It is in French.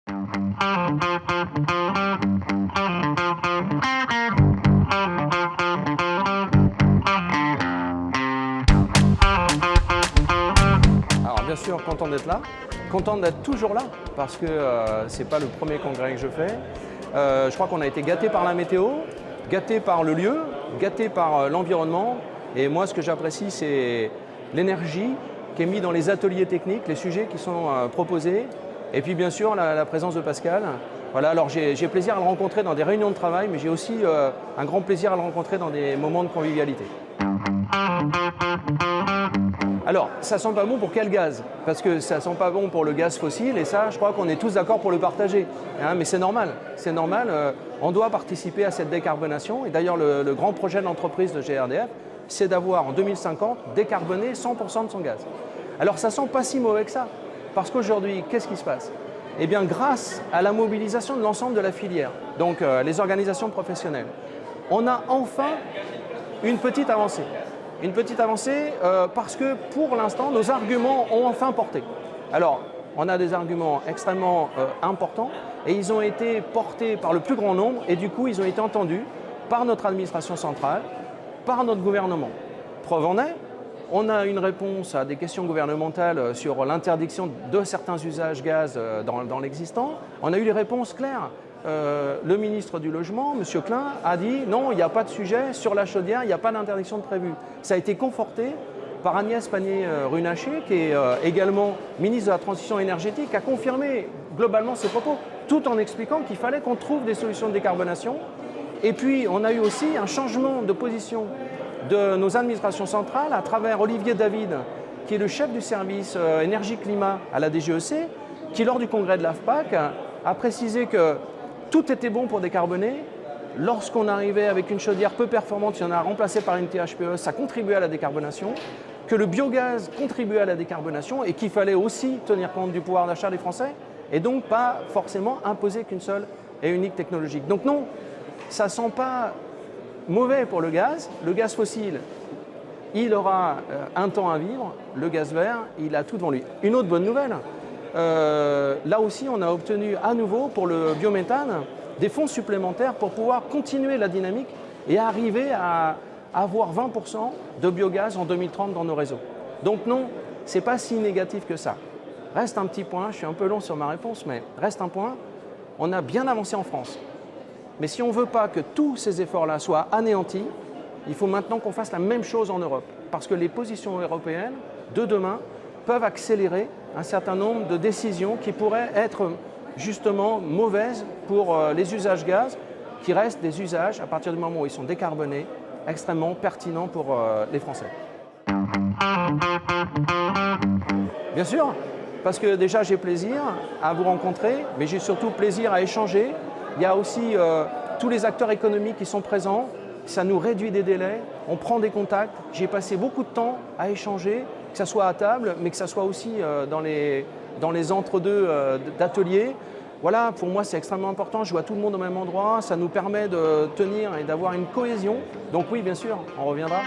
Alors bien sûr, content d'être là, content d'être toujours là, parce que ce n'est pas le premier congrès que je fais. Je crois qu'on a été gâté par la météo, gâté par le lieu, gâté par l'environnement. Et moi, ce que j'apprécie, c'est l'énergie qui est mise dans les ateliers techniques, les sujets qui sont proposés. Et puis bien sûr, la présence de Pascal. Voilà, alors j'ai plaisir à le rencontrer dans des réunions de travail, mais j'ai aussi un grand plaisir à le rencontrer dans des moments de convivialité. Alors, ça sent pas bon pour quel gaz? Parce que ça sent pas bon pour le gaz fossile, et ça, je crois qu'on est tous d'accord pour le partager. Hein, mais c'est normal, on doit participer à cette décarbonation. Et d'ailleurs, le grand projet de l'entreprise de GRDF, c'est d'avoir en 2050 décarboné 100% de son gaz. Alors, ça sent pas si mauvais que ça, parce qu'aujourd'hui, qu'est-ce qui se passe? Eh bien, grâce à la mobilisation de l'ensemble de la filière, donc les organisations professionnelles, on a enfin une petite avancée. Une petite avancée parce que pour l'instant, nos arguments ont enfin porté. Alors, on a des arguments extrêmement importants et ils ont été portés par le plus grand nombre et du coup, ils ont été entendus par notre administration centrale, par notre gouvernement. Preuve en est, on a une réponse à des questions gouvernementales sur l'interdiction de certains usages gaz dans l'existant. On a eu les réponses claires. Le ministre du Logement, M. Klein, a dit non, il n'y a pas de sujet, sur la chaudière, il n'y a pas d'interdiction de prévue. Ça a été conforté par Agnès Pannier-Runacher, qui est également ministre de la Transition énergétique, a confirmé globalement ses propos, tout en expliquant qu'il fallait qu'on trouve des solutions de décarbonation. Et puis, on a eu aussi un changement de position de nos administrations centrales à travers Olivier David, qui est le chef du service énergie-climat à la DGEC, qui, lors du congrès de l'AFPAC, a précisé que tout était bon pour décarboner. Lorsqu'on arrivait avec une chaudière peu performante, il y en a remplacé par une THPE, ça contribuait à la décarbonation, que le biogaz contribuait à la décarbonation et qu'il fallait aussi tenir compte du pouvoir d'achat des Français et donc pas forcément imposer qu'une seule et unique technologie. Donc non, ça ne sent pas mauvais pour le gaz. Le gaz fossile, il aura un temps à vivre. Le gaz vert, il a tout devant lui. Une autre bonne nouvelle, là aussi, on a obtenu à nouveau pour le biométhane des fonds supplémentaires pour pouvoir continuer la dynamique et arriver à avoir 20% de biogaz en 2030 dans nos réseaux. Donc non, ce n'est pas si négatif que ça. Reste un petit point, je suis un peu long sur ma réponse, mais reste un point, on a bien avancé en France. Mais si on ne veut pas que tous ces efforts-là soient anéantis, il faut maintenant qu'on fasse la même chose en Europe. Parce que les positions européennes de demain peuvent accélérer un certain nombre de décisions qui pourraient être justement mauvaises pour les usages gaz, qui restent des usages, à partir du moment où ils sont décarbonés, extrêmement pertinents pour les Français. Bien sûr, parce que déjà j'ai plaisir à vous rencontrer, mais j'ai surtout plaisir à échanger. Il y a aussi tous les acteurs économiques qui sont présents, ça nous réduit des délais, on prend des contacts. J'ai passé beaucoup de temps à échanger, que ce soit à table, mais que ce soit aussi dans les entre-deux d'ateliers. Voilà, pour moi c'est extrêmement important, je vois tout le monde au même endroit, ça nous permet de tenir et d'avoir une cohésion. Donc oui, bien sûr, on reviendra.